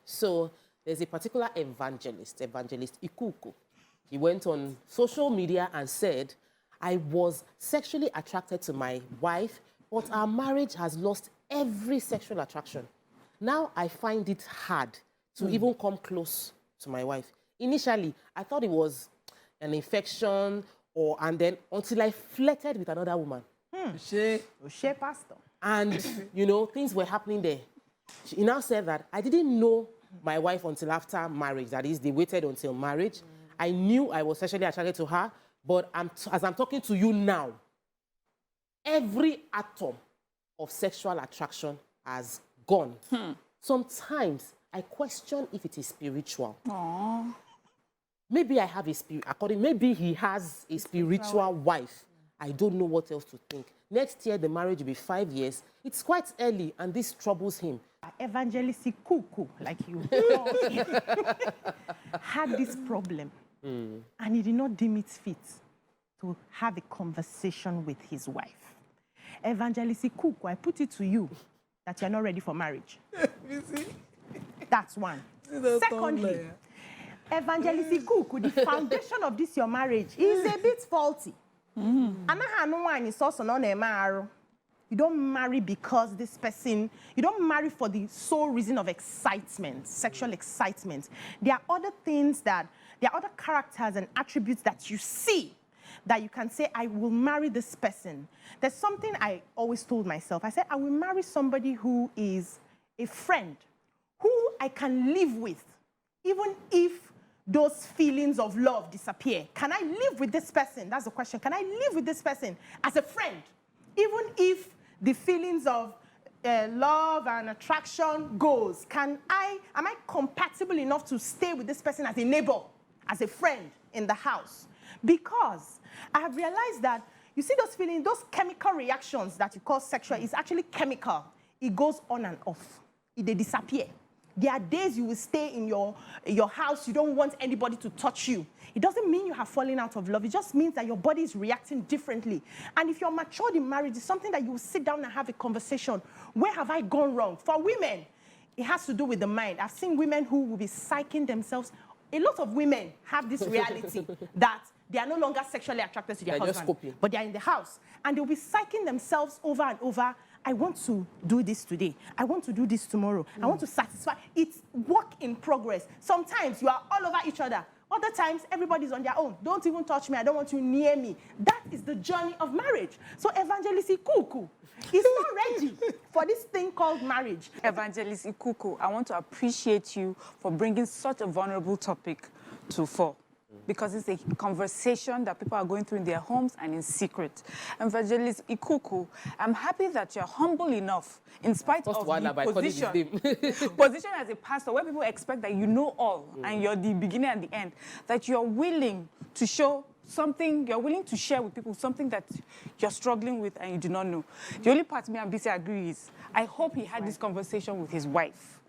So there's a particular evangelist Ikuku. He went on social media and said, I was sexually attracted to my wife, but our marriage has lost every sexual attraction. Now I find it hard to even come close to my wife. Initially, I thought it was an infection, and then until I flirted with another woman. Pastor. And, things were happening there. She now said that I didn't know my wife until after marriage. That is, they waited until marriage. I knew I was sexually attracted to her, but as I'm talking to you now, every atom of sexual attraction has gone. Sometimes I question if it is spiritual. Aww. Maybe I have a spirit, maybe he has a spiritual wife. I don't know what else to think. Next year, the marriage will be 5 years. It's quite early, and this troubles him. Evangelist Ikuku, like you, had this problem, and he did not deem it fit to have a conversation with his wife. Evangelist Ikuku, I put it to you that you're not ready for marriage. You see? That's one. Secondly, Evangelist Ikuku, the foundation of this your marriage is a bit faulty. You don't marry because this person, you don't marry for the sole reason of excitement, sexual excitement. There are other things there are other characters and attributes that you see that you can say, I will marry this person. There's something I always told myself. I said, I will marry somebody who is a friend, who I can live with, even if those feelings of love disappear. Can I live with this person? That's the question. Can I live with this person as a friend? Even if the feelings of love and attraction goes, am I compatible enough to stay with this person as a neighbor, as a friend in the house? Because I have realized that, you see those feelings, those chemical reactions that you call sexual is actually chemical. It goes on and off. They disappear. There are days you will stay in your house, you don't want anybody to touch you. It doesn't mean you have fallen out of love. It just means that your body is reacting differently. And if you're matured in marriage, it's something that you will sit down and have a conversation. Where have I gone wrong? For women, it has to do with the mind. I've seen women who will be psyching themselves. A lot of women have this reality that they are no longer sexually attracted to their husband, but they're in the house. And they'll be psyching themselves over and over. I want to do this today. I want to do this tomorrow. I want to satisfy. It's work in progress. Sometimes you are all over each other. Other times, everybody's on their own. Don't even touch me. I don't want you near me. That is the journey of marriage. So Evangelist Ikuku is not ready for this thing called marriage. Evangelist Ikuku, I want to appreciate you for bringing such a vulnerable topic to fore. Because it's a conversation that people are going through in their homes and in secret. Evangelist Ikuku, I'm happy that you're humble enough, in spite of the position as a pastor, where people expect that you know all and you're the beginning and the end, that you're willing to show something, you're willing to share with people something that you're struggling with and you do not know. The only part me and BC agree is, I hope he had this conversation with his wife.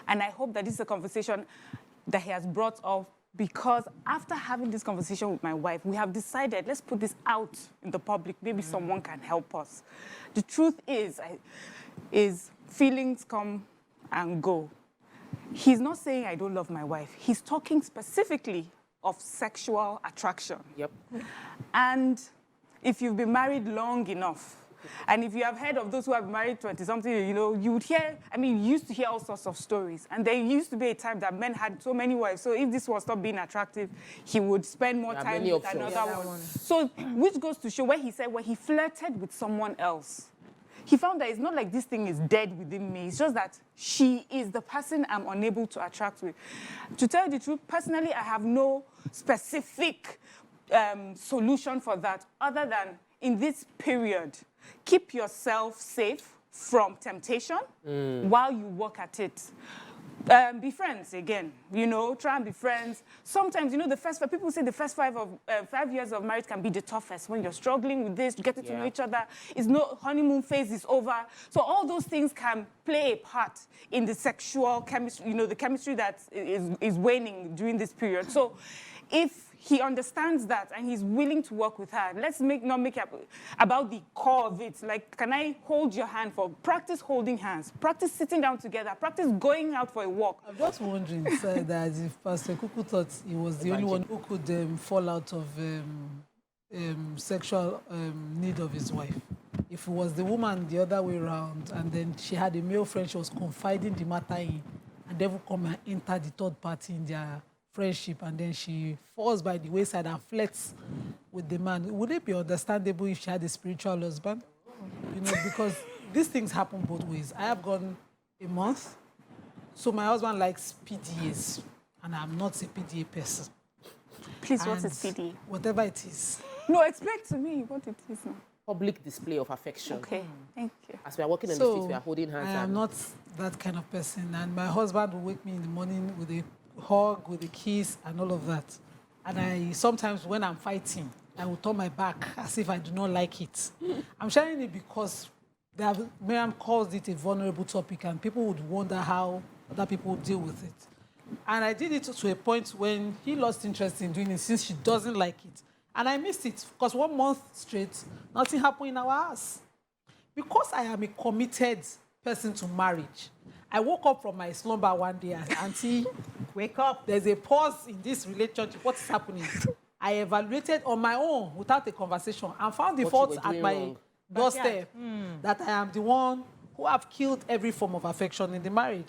And I hope that this is a conversation that he has brought up, because after having this conversation with my wife, we have decided, let's put this out in the public. Maybe someone can help us. The truth is feelings come and go. He's not saying I don't love my wife. He's talking specifically of sexual attraction. Yep. And if you've been married long enough, and if you have heard of those who have married 20-something, you would hear, you used to hear all sorts of stories. And there used to be a time that men had so many wives. So if this was not being attractive, he would spend more time with another one. So, which goes to show where he said, when he flirted with someone else, he found that it's not like this thing is dead within me. It's just that she is the person I'm unable to attract with. To tell you the truth, personally, I have no specific solution for that, other than in this period, keep yourself safe from temptation while you work at it. Be friends again, try and be friends. Sometimes, people say the first 5 years of marriage can be the toughest when you're struggling with this, getting to know each other. Honeymoon phase is over. So all those things can play a part in the sexual chemistry, the chemistry that is waning during this period. So if he understands that and he's willing to work with her, let's not make it about the core of it. Like, can I hold your hand for practice holding hands, practice sitting down together, practice going out for a walk? I'm just wondering, sir, that if Pastor Ikuku thought he was the only one who could fall out of sexual need of his wife. If it was the woman the other way around, and then she had a male friend she was confiding the matter in, and devil come and enter the third party in their friendship, and then she falls by the wayside and flirts with the man, would it be understandable if she had a spiritual husband? You know, because these things happen both ways. I have gone a month, so my husband likes PDAs, and I'm not a PDA person. Please, what is PDA? Whatever it is. No, explain to me what it is now. Public display of affection. Okay, thank you. As we are walking in the street, we are holding hands. I am not that kind of person, and my husband will wake me in the morning with a hug, with a kiss, and all of that. And I sometimes, when I'm fighting, I will turn my back as if I do not like it. I'm sharing it because Miriam calls it a vulnerable topic, and people would wonder how other people would deal with it. And I did it to a point when he lost interest in doing it since she doesn't like it. And I missed it because 1 month straight, nothing happened in our house. Because I am a committed person to marriage, I woke up from my slumber one day and Auntie, wake up, there's a pause in this relationship. What is happening? I evaluated on my own without a conversation and found the fault at my doorstep that I am the one who have killed every form of affection in the marriage.